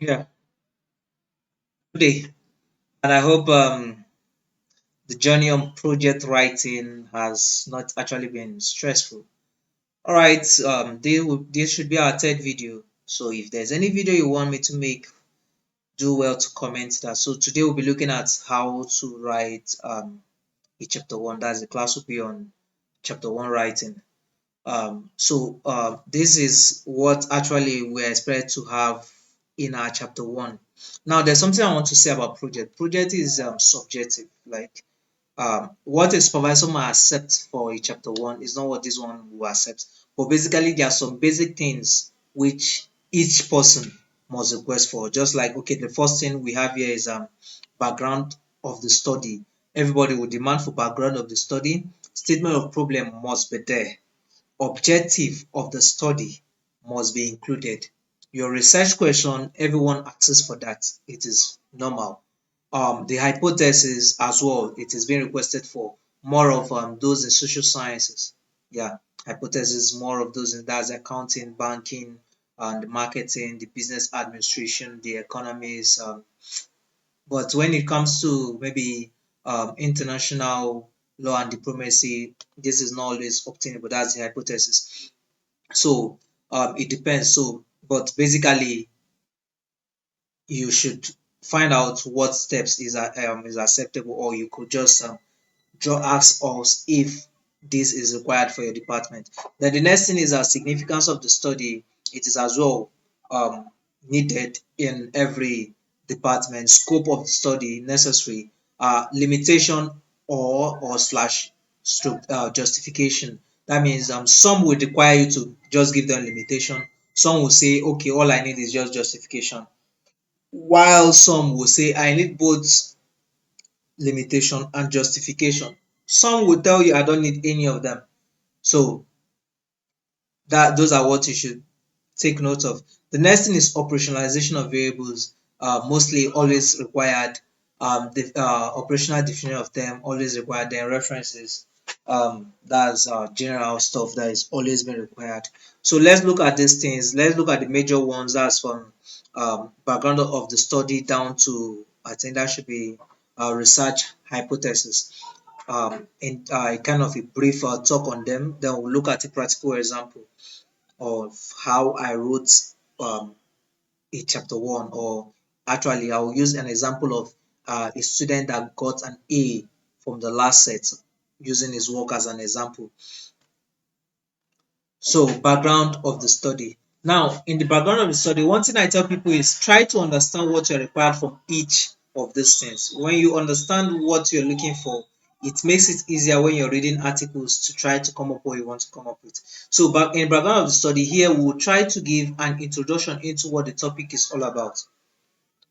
Yeah, good day. And I hope the journey on project writing has not actually been stressful. All right, this should be our third video. So if there's any video you want me to make, do well to comment that. So today we'll be looking at how to write a chapter one. That's the class will be on chapter one writing. This is what actually we're expected to have in our chapter one. Now, there's something I want to say about project. Project is subjective. Like what a supervisor might accept for a chapter one is not what this one will accept. But basically, there are some basic things which each person must request for. Just like, okay, the first thing we have here is background of the study. Everybody will demand for background of the study. Statement of problem must be there. Objective of the study must be included. Your research question, everyone asks for that. It is normal. The hypothesis as well, it is being requested for more of those in social sciences. Yeah, hypothesis, more of those in that's accounting, banking, and marketing, the business administration, the economies. But when it comes to maybe international law and diplomacy, this is not always obtainable. That's the hypothesis. So it depends. So, but basically, you should find out what steps is acceptable, or you could just draw ask us if this is required for your department. Then the next thing is a significance of the study. It is as well needed in every department. Scope of the study necessary. Limitation or slash stroke justification. That means some would require you to just give them limitation. Some will say, okay, all I need is just justification. While some will say, I need both limitation and justification. Some will tell you I don't need any of them. So that those are what you should take note of. The next thing is operationalization of variables, mostly always required. The operational definition of them always required. Then references, that's general stuff that is always been required. So let's look at these things. Let's look at the major ones. That's from background of the study down to I think that should be research hypothesis. In kind of a brief talk on them. Then we'll look at a practical example of how I wrote um, a chapter one, or actually, I'll use an example of a student that got an A from the last set, using his work as an example. So, background of the study. Now, in the background of the study, one thing I tell people is try to understand what you're required from each of these things. When you understand what you're looking for, it makes it easier when you're reading articles to try to come up what you want to come up with. So, back in the background of the study, here we will try to give an introduction into what the topic is all about.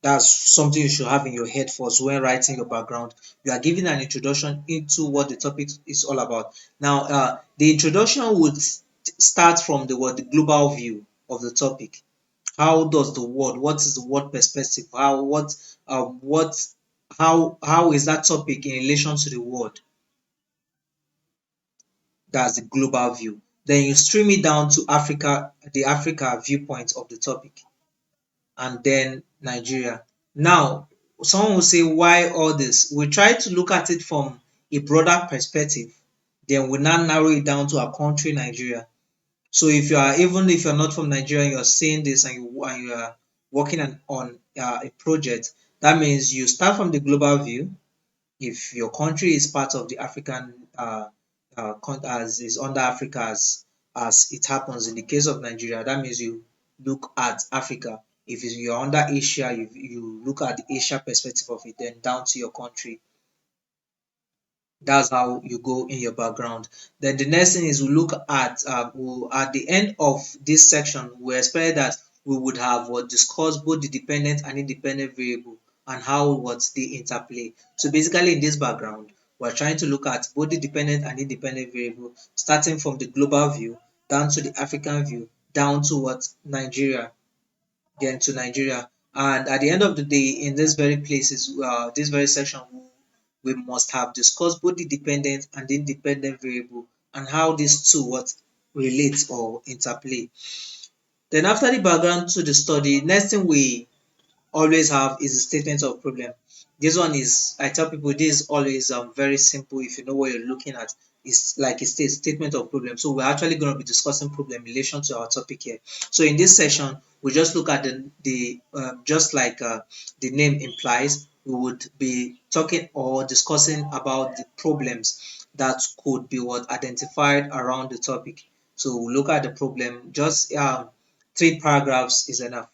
That's something you should have in your head first when writing your background. You are giving an introduction into what the topic is all about. Now, the introduction would start from the global view of the topic. How does the world? What is the world perspective? How is that topic in relation to the world? That's the global view. Then you stream it down to Africa, the Africa viewpoint of the topic, and then Nigeria. Now, someone will say, why all this? We try to look at it from a broader perspective, then we now narrow it down to our country, Nigeria. So if you are, even if you're not from Nigeria, you're seeing this and you are working on a project, that means you start from the global view. If your country is part of the African, as is under Africa, as it happens in the case of Nigeria, that means you look at Africa. If you're under Asia, you look at the Asia perspective of it, then down to your country. That's how you go in your background. Then the next thing is we look at at the end of this section, we expect that we would have discussed both the dependent and independent variable and how what they interplay. So basically in this background, we're trying to look at both the dependent and independent variable, starting from the global view down to the African view, down to what Nigeria, then to Nigeria. And at the end of the day, in this very places, this very section, we must have discussed both the dependent and the independent variable and how these two what relate or interplay. Then after the background to the study, next thing we always have is a statement of problem. This one is, I tell people, this is always very simple if you know what you're looking at. It's like a statement of problem. So we're actually going to be discussing problem in relation to our topic here. So in this session, we just look at the just like the name implies, we would be talking or discussing about the problems that could be what identified around the topic. So we look at the problem. Just three paragraphs is enough.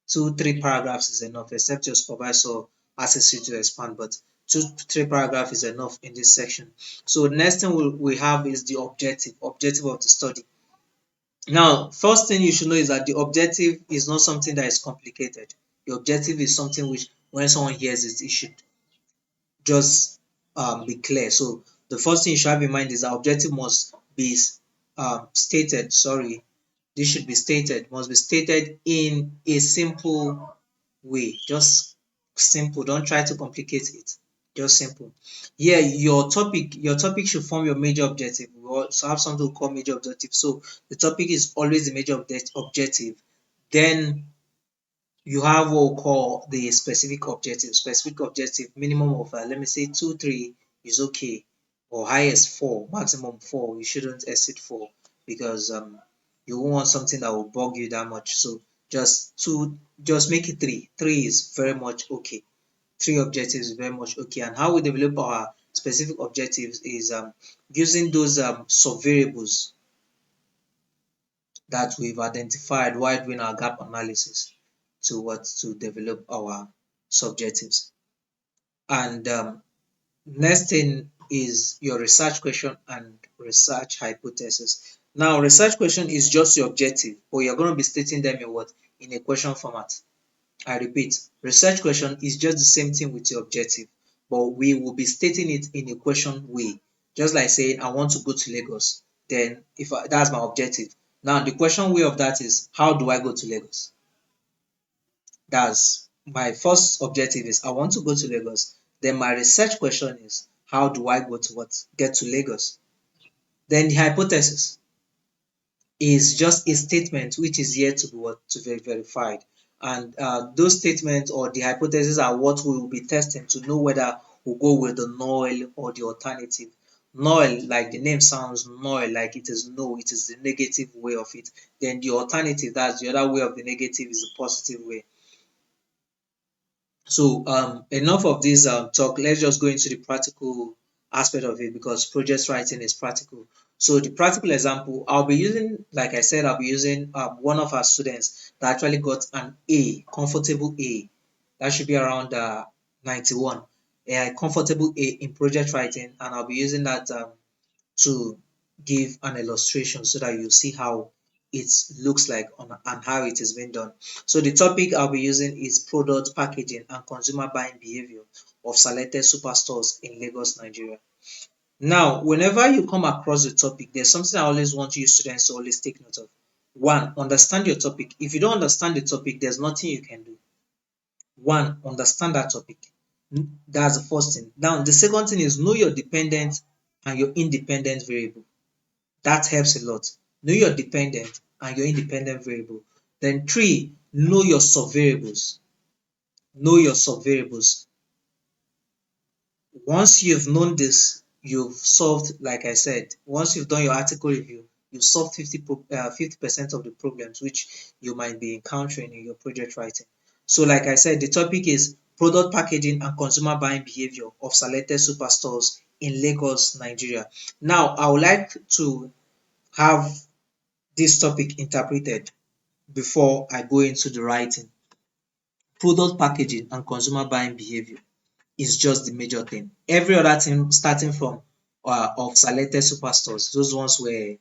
Two, three paragraphs is enough, except your supervisor asks you to expand. But two, three paragraphs is enough in this section. So the next thing we have is the objective of the study. Now, first thing you should know is that the objective is not something that is complicated. The objective is something which, when someone hears it, it should just be clear. So the first thing you should have in mind is that objective must be stated. Sorry, this should be stated. Must be stated in a simple way. Just simple. Don't try to complicate it. Just simple. Yeah, your topic should form your major objective. We also have something called major objective. So the topic is always the major objective. Then you have what we call the specific objective. Specific objective, minimum of let me say two, three is okay, or highest four, maximum four. You shouldn't exceed four because you won't want something that will bug you that much. So just two, just make it three. Three is very much okay. Three objectives is very much okay. And how we develop our specific objectives is using those sub variables that we've identified while doing our gap analysis to develop our subjectives. And next thing is your research question and research hypothesis. Now, research question is just your objective, but you're going to be stating them in what? In a question format. I repeat, research question is just the same thing with your objective, but we will be stating it in a question way. Just like saying, I want to go to Lagos. Then, if that's my objective. Now, the question way of that is, how do I go to Lagos? That's my first objective is I want to go to Lagos. Then my research question is, how do I go to what? Get to Lagos. Then the hypothesis is just a statement which is yet to be what to be verified. And those statements or the hypotheses are what we will be testing to know whether we'll go with the null or the alternative. Null, like the name sounds, null, like it is no, it is the negative way of it. Then the alternative, that's the other way of the negative, is the positive way. So enough of this talk. Let's just go into the practical aspect of it because project writing is practical. So the practical example, I'll be using, like I said, I'll be using one of our students that actually got an A, comfortable A. That should be around 91. A comfortable A in project writing, and I'll be using that to give an illustration so that you see how it looks like and how it is being done. So the topic I'll be using is product packaging and consumer buying behavior of selected superstores in Lagos, Nigeria. Now, whenever you come across the topic, there's something I always want you students to always take note of. One, understand your topic. If you don't understand the topic, there's nothing you can do. One, understand that topic. That's the first thing. Now, the second thing is know your dependent and your independent variable. That helps a lot. Know your dependent and your independent variable. Then three, know your subvariables. Know your subvariables. Once you've known this, you've solved, like I said, once you've done your article review, you've solved 50% of the problems which you might be encountering in your project writing. So, like I said, the topic is product packaging and consumer buying behavior of selected superstores in Lagos, Nigeria. Now, I would like to have this topic interpreted before I go into the writing. Product packaging and consumer buying behavior is just the major thing. Every other thing, starting from of selected superstores, those ones were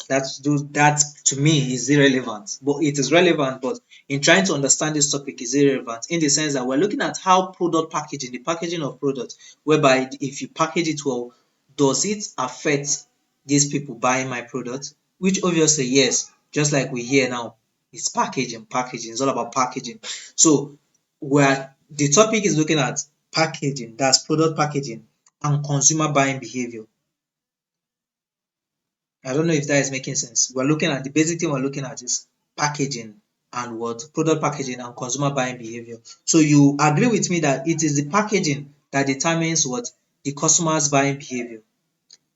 that to me is irrelevant. But it is relevant, but in trying to understand this topic is irrelevant in the sense that we're looking at how product packaging, the packaging of product, whereby if you package it well, does it affect these people buying my product? Which obviously yes, just like we hear now, it's packaging, packaging, it's all about packaging. So where the topic is looking at packaging, that's product packaging and consumer buying behavior. I don't know if that is making sense. We're looking at the basic thing we're looking at is packaging and what product packaging and consumer buying behavior. So you agree with me that it is the packaging that determines what the customer's buying behavior.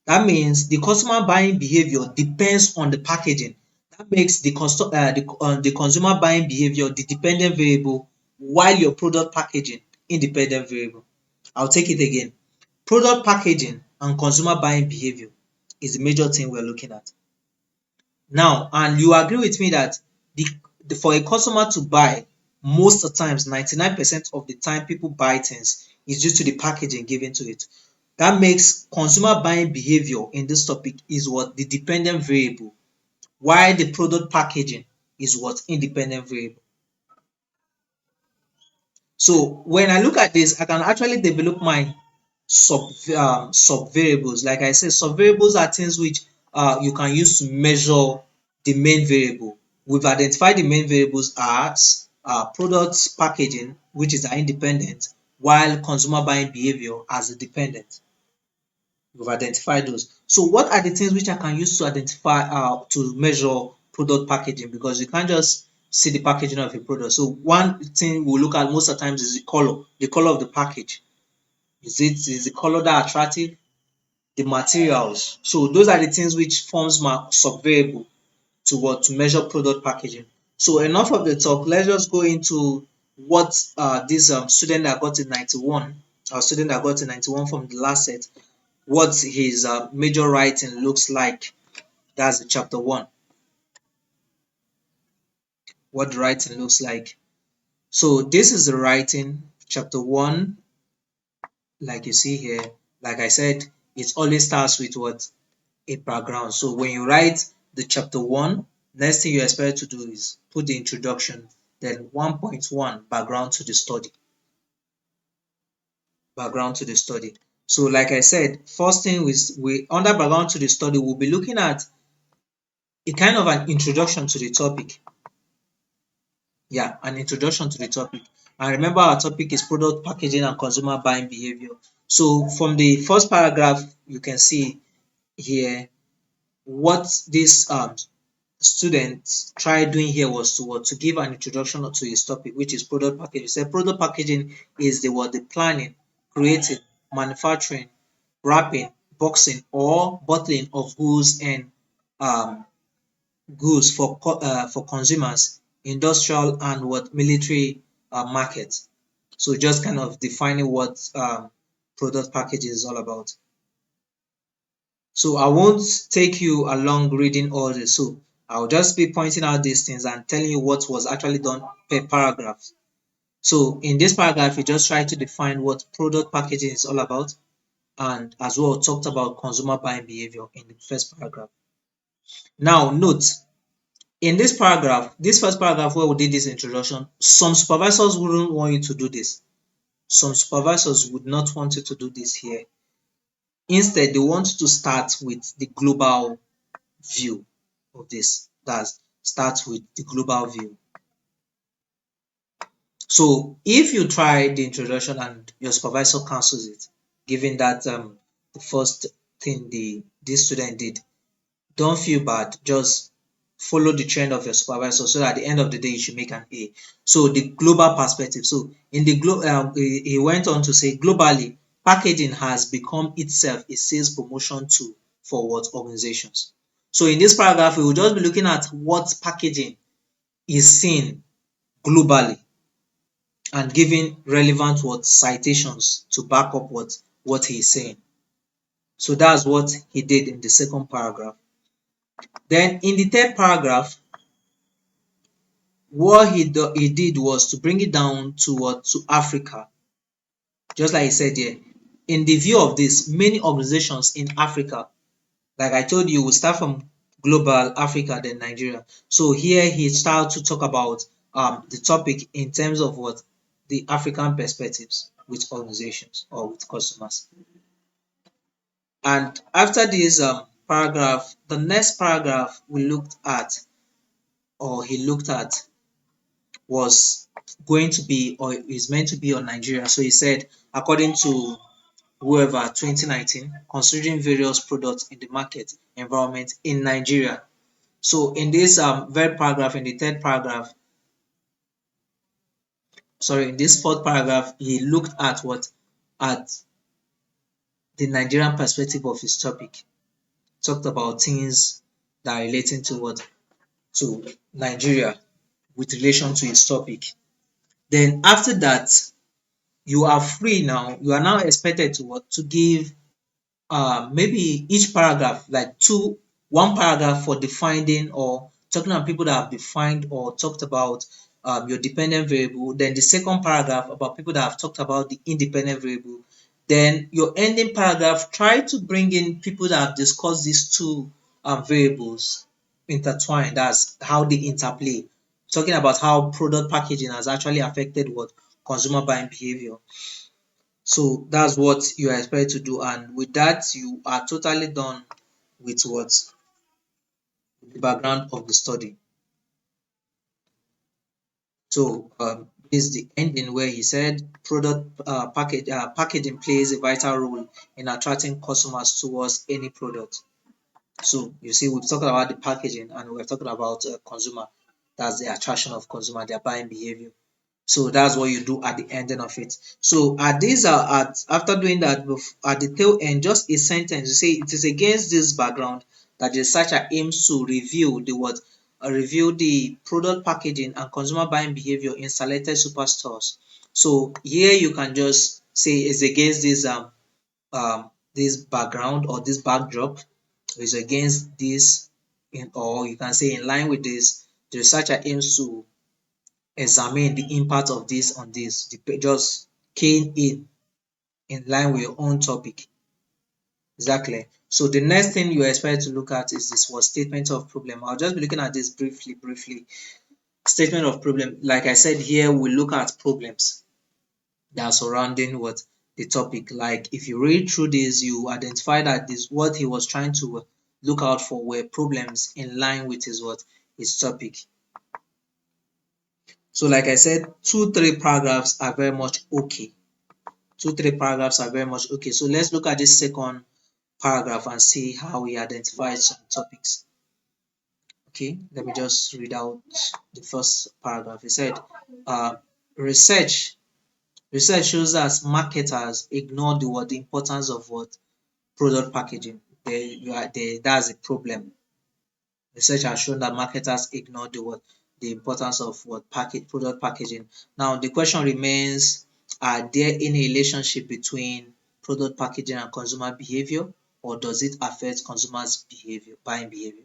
That means the customer buying behavior depends on the packaging. That makes the consumer buying behavior the dependent variable, while your product packaging independent variable. I'll take it again. Product packaging and consumer buying behavior is the major thing we're looking at. Now, and you agree with me that the, for a customer to buy, most of the times, 99% of the time people buy things is due to the packaging given to it. That makes consumer buying behavior in this topic is what the dependent variable, while the product packaging is what independent variable. So when I look at this, I can actually develop my sub variables. Like I said, sub variables are things which you can use to measure the main variable. We've identified the main variables as products packaging, which is independent, while consumer buying behavior as a dependent. We've identified those. So what are the things which I can use to identify to measure product packaging? Because you can't just see the packaging of a product. So one thing we look at most of the times is the color of the package. Is the color that attractive? The materials. So those are the things which forms my sub-variable to what to measure product packaging. So enough of the talk. Let's just go into what this student that got a 91, our student that got a 91 from the last set, what his major writing looks like. That's the chapter one. What the writing looks like. So this is the writing, chapter one, like you see here. Like I said, it always starts with what? A background. So when you write the chapter one, next thing you expect to do is put the introduction, then 1.1 background to the study. Background to the study. So like I said, first thing is we under background to the study, we'll be looking at a kind of an introduction to the topic. Yeah, an introduction to the topic. And remember, our topic is product packaging and consumer buying behavior. So from the first paragraph, you can see here what this student tried doing here was to give an introduction to his topic, which is product packaging. He said product packaging is the planning, creating, manufacturing, wrapping, boxing, or bottling of goods and um, goods for consumers, industrial and what military markets. So just kind of defining what product packaging is all about. So I won't take you along reading all this. So I'll just be pointing out these things and telling you what was actually done per paragraph. So in this paragraph, we just try to define what product packaging is all about, and as well talked about consumer buying behavior in the first paragraph. Now note, in this first paragraph where we did this introduction, some supervisors wouldn't want you to do this. Some supervisors would not want you to do this here. Instead, they want to start with the global view of this. That starts with the global view. So if you try the introduction and your supervisor cancels it, given that the first thing this student did, don't feel bad. Just follow the trend of your supervisor so that at the end of the day you should make an A. So the global perspective. So in the he went on to say globally, packaging has become itself a sales promotion tool for what organizations. So in this paragraph, we will just be looking at what packaging is seen globally and giving relevant what citations to back up what he is saying. So that's what he did in the second paragraph. Then in the third paragraph, what he did was to bring it down to what to Africa. Just like he said here, in the view of this, many organizations in Africa, like I told you, we start from global Africa, then Nigeria. So here he started to talk about the topic in terms of what the African perspectives with organizations or with customers. And after this paragraph, the next paragraph we looked at or he looked at was going to be or is meant to be on Nigeria. So he said, according to whoever 2019, considering various products in the market environment in Nigeria. So in this very paragraph, in the third paragraph, sorry, in this fourth paragraph, he looked at what? At the Nigerian perspective of his topic. Talked about things that are relating to what? To Nigeria with relation to his topic. Then after that, you are free now. You are now expected to what? To give maybe each paragraph, like one paragraph for defining or talking about people that have defined or talked about your dependent variable. Then the second paragraph about people that have talked about the independent variable. Then your ending paragraph, try to bring in people that have discussed these two variables intertwined. That's how they interplay. Talking about how product packaging has actually affected what? Consumer buying behavior. So that's what you are expected to do, and with that, you are totally done with what? The background of the study. So this is the ending where he said packaging plays a vital role in attracting customers towards any product. So you see, we've talked about the packaging and we're talking about consumer. That's the attraction of consumer, their buying behavior. So that's what you do at the ending of it. So at this at after doing that, at the tail end, just a sentence, you say it is against this background that the researcher aims to review the what? Review the product packaging and consumer buying behavior in selected superstores. So here you can just say it's against this background or this backdrop, is against this, or you can say in line with this, the researcher aims to examine the impact of this on this. Just keying in line with your own topic. Exactly. So the next thing you expect to look at is this was statement of problem. I'll just be looking at this briefly. Statement of problem. Like I said here, we look at problems that are surrounding what the topic. Like if you read through this, you identify that this what he was trying to look out for were problems in line with his what? His topic. So like I said, three paragraphs are very much okay. Three paragraphs are very much okay. So let's look at this second paragraph and see how he identifies some topics. Okay, let me just read out the first paragraph. He said, uh, research research shows that marketers ignore the importance of what? Product packaging. That's a problem. Research has shown that marketers ignore the importance of what? Product packaging. Now the question remains, are there any relationship between product packaging and consumer behavior, or does it affect consumers' behavior, buying behavior?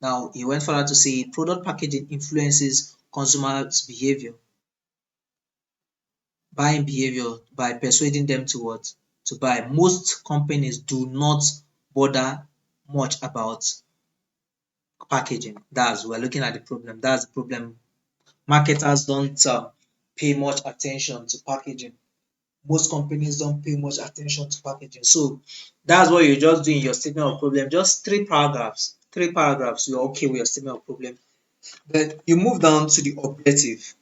Now he went further to say product packaging influences consumers' behavior, buying behavior by persuading them to what? To buy. Most companies do not bother much about packaging. We're looking at the problem. That's the problem. Marketers don't pay much attention to packaging. Most companies don't pay much attention to packaging. So that's what you're just doing your statement of problem. Just three paragraphs. Three paragraphs. You're okay with your statement of problem. Then you move down to the objective.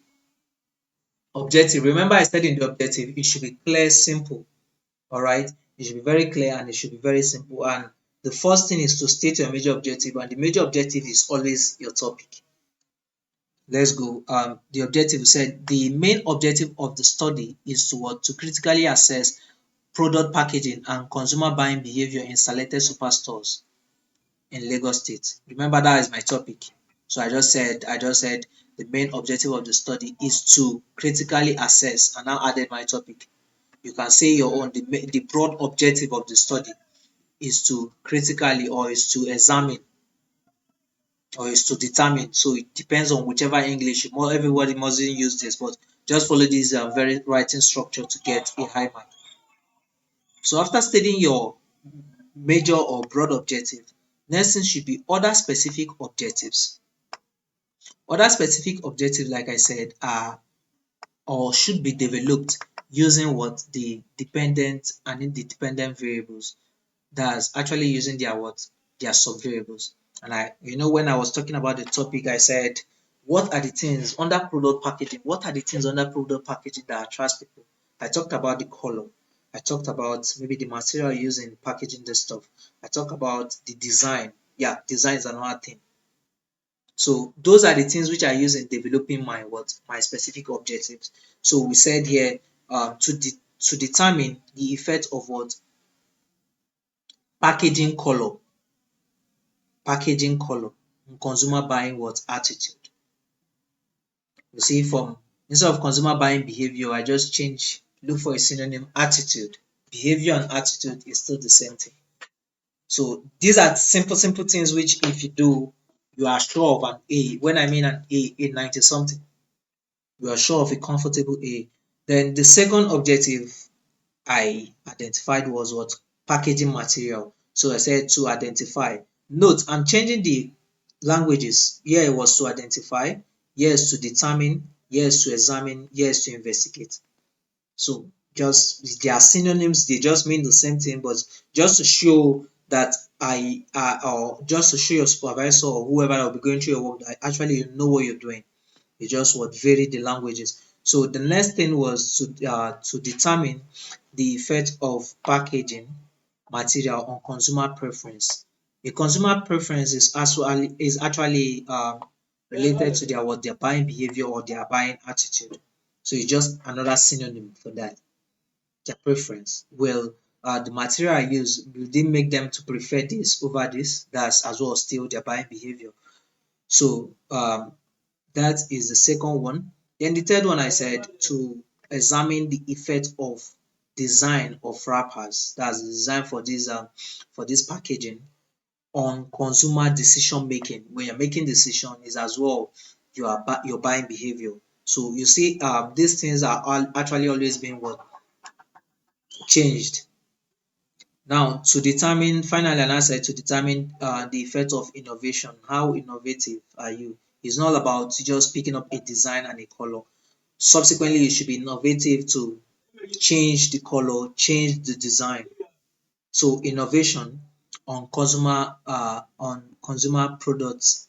Objective. Remember, I said in the objective, it should be clear, simple. All right. It should be very clear and it should be very simple. And the first thing is to state your major objective, and the major objective is always your topic. Let's go. The objective said the main objective of the study is to what? To critically assess product packaging and consumer buying behavior in selected superstores in Lagos State. Remember that is my topic. So I just said the main objective of the study is to critically assess, and now added my topic. You can say your own. The broad objective of the study is to critically, or is to examine, or is to determine. So it depends on whichever English. More everybody mustn't use this, but just follow this very writing structure to get a high mark. So after stating your major or broad objective, next thing should be other specific objectives. Other specific objectives, like I said, are or should be developed using what? The dependent and independent variables. That's actually using their what? Their subvariables. And when I was talking about the topic, I said, what are the things under product packaging? What are the things under product packaging that attracts people? I talked about the color. I talked about maybe the material used in packaging this stuff. I talked about the design. Yeah, design is another thing. So those are the things which I use in developing my specific objectives. So we said here to determine the effect of what packaging color, packaging color on consumer buying what attitude. You see, from instead of consumer buying behavior, I just change look for a synonym attitude. Behavior and attitude is still the same thing. So these are simple things which if you do, you are sure of an A. When I mean an A 90 something, you are sure of a comfortable A. Then the second objective I identified was what? Packaging material. So I said to identify. Note, I'm changing the languages. Here it was to identify, here is to determine, here is to examine, here is to investigate. So just they are synonyms, they just mean the same thing, but just to show that or just to show your supervisor or whoever that will be going through your work that actually you know what you're doing. You just would vary the languages. So the next thing was to determine the effect of packaging material on consumer preference. A consumer preference is actually related to their buying behavior or their buying attitude. So it's just another synonym for that. Their preference. Well, the material I use will they make them to prefer this over this? That's as well still their buying behavior. So that is the second one. Then the third one I said to examine the effect of design of wrappers. That's the design for this packaging on consumer decision making. When you're making decision is as well your buying behavior. So you see, these things are actually always being what changed. Now to determine finally and I said to determine the effect of innovation. How innovative are you? It's not about just picking up a design and a color. Subsequently, you should be innovative to change the color, change the design. So innovation on consumer products,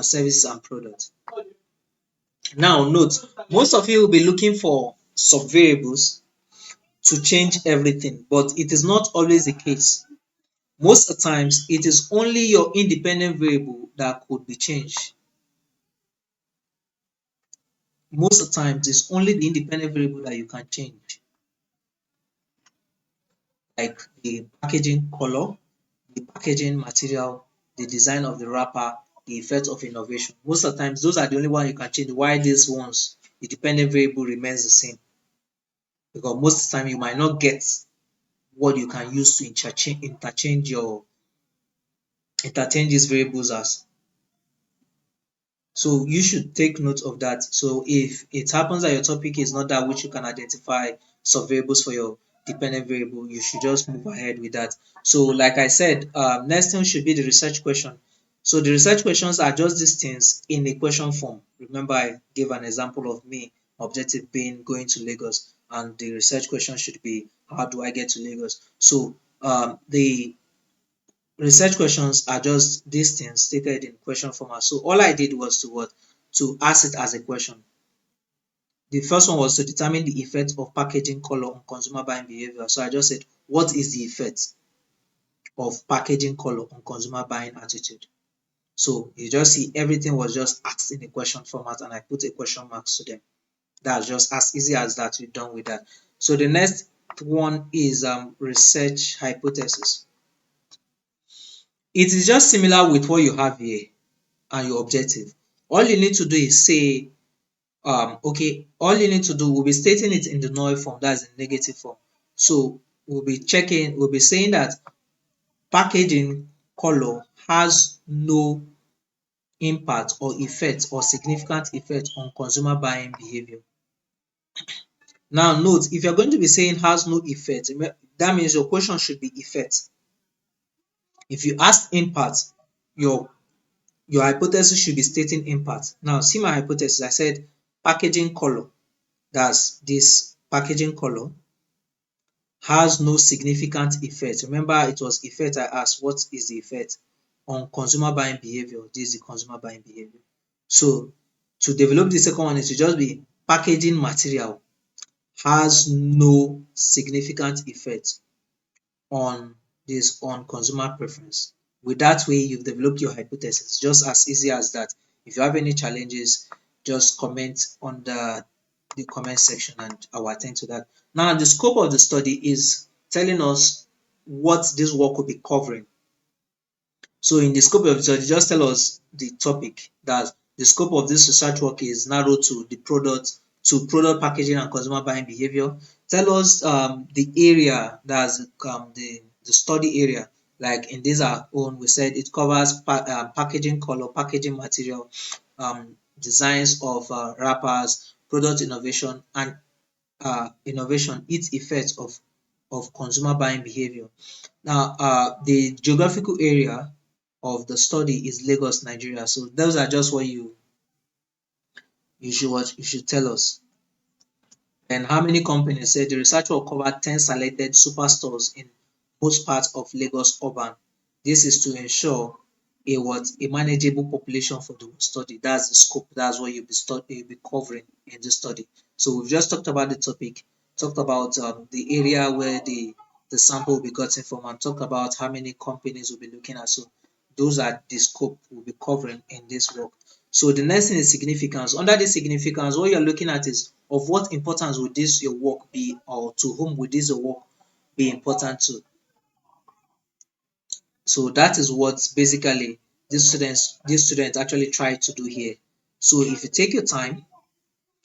services and products. Now note, most of you will be looking for sub-variables to change everything, but it is not always the case. Most of the times, it is only your independent variable that could be changed. Most of the times, it's only the independent variable that you can change, like the packaging color, the packaging material, the design of the wrapper, the effect of innovation. Most of the times, those are the only one you can change. Why these ones, the dependent variable remains the same. Because most of the time, you might not get what you can use to interchange these variables as. So you should take note of that. So if it happens that your topic is not that which you can identify sub-variables for your dependent variable, you should just move ahead with that. So like I said, next thing should be the research question. So the research questions are just these things in a question form. Remember, I gave an example of me, objective being going to Lagos, and the research question should be how do I get to Lagos? So the research questions are just these things stated in question format. So all I did was to what? To ask it as a question. The first one was to determine the effect of packaging color on consumer buying behavior. So I just said, what is the effect of packaging color on consumer buying attitude? So you just see everything was just asked in a question format and I put a question mark to them. That's just as easy as that. We're done with that. So the next one is research hypothesis. It is just similar with what you have here and your objective. All you need to do is say, okay, all you need to do, we'll be stating it in the null form, that's in negative form. So we'll be saying that packaging color has no impact or effect or significant effect on consumer buying behavior. Now note, if you're going to be saying has no effect, that means your question should be effect. If you ask impact, your hypothesis should be stating impact. Now see my hypothesis, I said packaging color, that's this packaging color, has no significant effect. Remember it was effect I asked, what is the effect on consumer buying behavior? This is the consumer buying behavior. So to develop the second one, it will just be packaging material has no significant effect on consumer preference. With that way, you've developed your hypothesis. Just as easy as that. If you have any challenges, just comment on the comment section and I'll attend to that. Now, the scope of the study is telling us what this work will be covering. So in the scope of research, just tell us the topic. That the scope of this research work is narrowed to the product packaging and consumer buying behavior. Tell us the area, that's the study area. Like in this our own, we said it covers packaging color, packaging material, designs of wrappers, product innovation, and its effects of consumer buying behavior. Now, the geographical area of the study is Lagos, Nigeria. So those are just what you should tell us. And how many companies? Said the research will cover 10 selected superstores in most parts of Lagos urban. This is to ensure a manageable population for the study. That's the scope. That's what you'll be covering in the study. So we've just talked about the topic, talked about the area where the sample will be gotten from, and talked about how many companies we'll be looking at. So those are the scope we'll be covering in this work. So the next thing is significance. Under the significance, what you're looking at is of what importance would this your work be, or to whom would this your work be important to. So that is what basically these students actually try to do here. So if you take your time,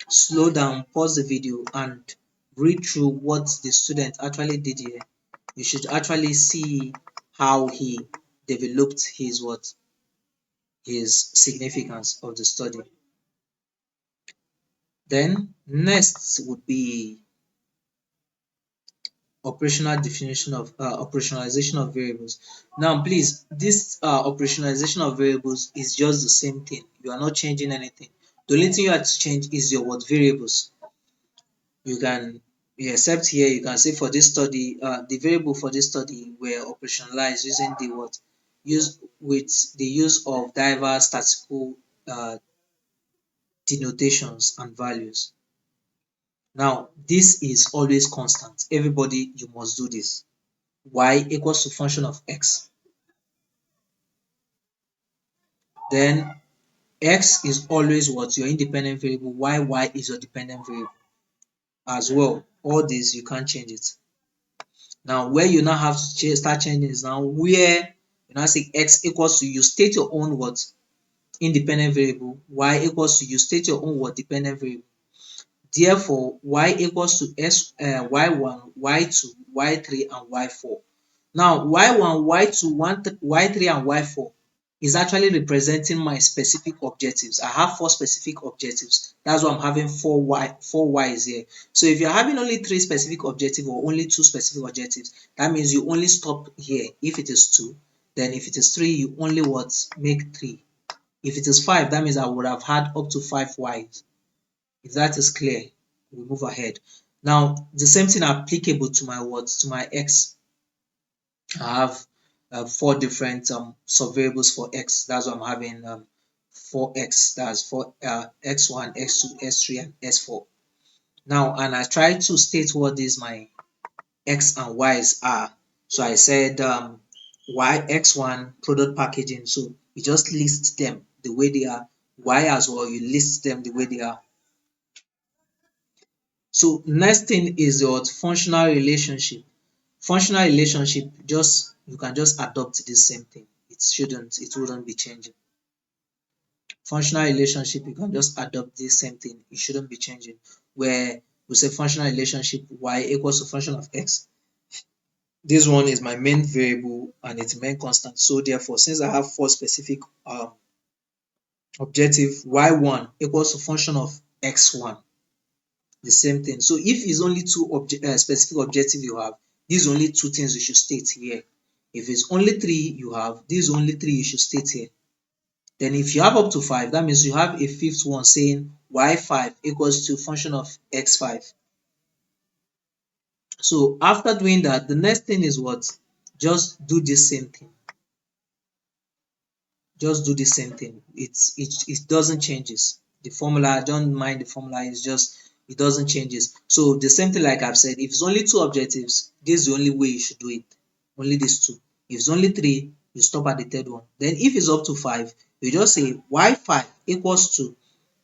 slow down, pause the video, and read through what the student actually did here, you should actually see how he developed his significance of the study. Then next would be operationalization of variables. Now, please, this operationalization of variables is just the same thing. You are not changing anything. The only thing you have to change is your what variables. You can, except here, you can say for this study, the variable for this study were operationalized using the what use with the use of diverse statistical uh, denotations and values. Now, this is always constant. Everybody, you must do this. Y equals to function of x. Then x is always what? Your independent variable. Y is your dependent variable as well. All this, you can't change it. Now, where you now have to start changing is now where you now say x equals to, you state your own what? Independent variable. Y equals to, you state your own what? Dependent variable. Therefore, y equals to y1, y2, y3, and y4. Now, y1, y2, y3, and y4 is actually representing my specific objectives. I have four specific objectives. That's why I'm having four y's here. So if you're having only three specific objectives or only two specific objectives, that means you only stop here. If it is two, then if it is three, you only what? Make three. If it is five, that means I would have had up to five y's. If that is clear, we move ahead. Now, the same thing applicable to my what? To my x. I have four different subvariables for x. That's why I'm having 4x. That's for x1, x2, x3, and s4. Now, and I try to state what these my x and y's are. So I said x1 product packaging. So you just list them the way they are. Y as well, you list them the way they are. So next thing is your functional relationship. Functional relationship, just you can just adopt the same thing. It wouldn't be changing. Functional relationship, you can just adopt the same thing. It shouldn't be changing. Where we say functional relationship y equals to function of x. This one is my main variable and its main constant. So therefore, since I have four specific objective, y1 equals to function of x1. The same thing. So if it's only two specific objective you have, these are only two things you should state here. If it's only three you have, these are only three you should state here. Then if you have up to five, that means you have a fifth one saying y5 equals to function of x5. So after doing that, the next thing is what? Just do the same thing. Just do the same thing. It doesn't changes. The formula, don't mind the formula, it's just it doesn't changes. So the same thing like I've said, if it's only two objectives, this is the only way you should do it. Only these two. If it's only three, you stop at the third one. Then if it's up to 5, you just say y 5 equals to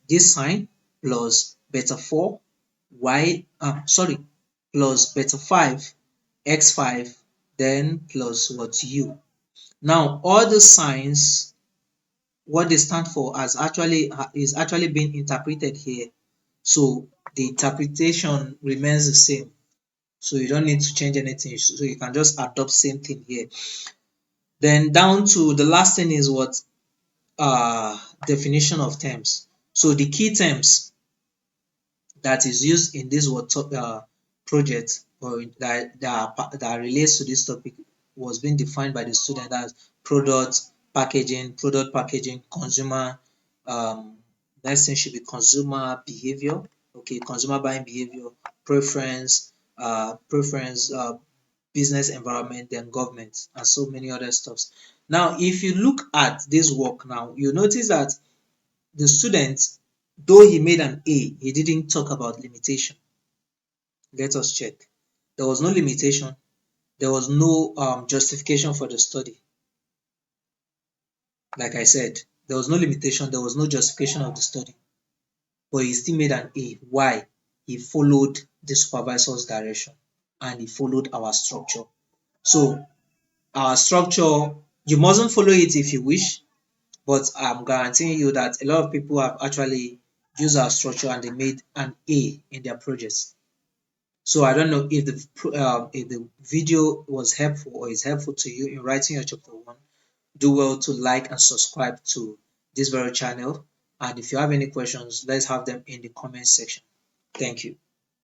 this sign plus beta 4 y sorry plus beta 5 x 5 then plus what u. Now all the signs, what they stand for has actually is actually being interpreted here. So the interpretation remains the same. So you don't need to change anything. So you can just adopt same thing here. Then down to the last thing is what definition of terms. So the key terms that is used in this project, or that relates to this topic, was being defined by the student as product packaging, consumer. Next thing should be consumer behavior. Okay, consumer buying behavior, preference, business environment, then government, and so many other stuffs. Now, if you look at this work now, you notice that the student, though he made an A, he didn't talk about limitation. Let us check. There was no limitation. There was no justification for the study. Like I said, there was no limitation. There was no justification of the study. But he still made an A. Why? He followed the supervisor's direction and he followed our structure. So our structure, you mustn't follow it if you wish, but I'm guaranteeing you that a lot of people have actually used our structure and they made an A in their projects. So I don't know if the video was helpful or is helpful to you in writing your chapter one. Do well to like and subscribe to this very channel. And if you have any questions, let's have them in the comment section. Thank you.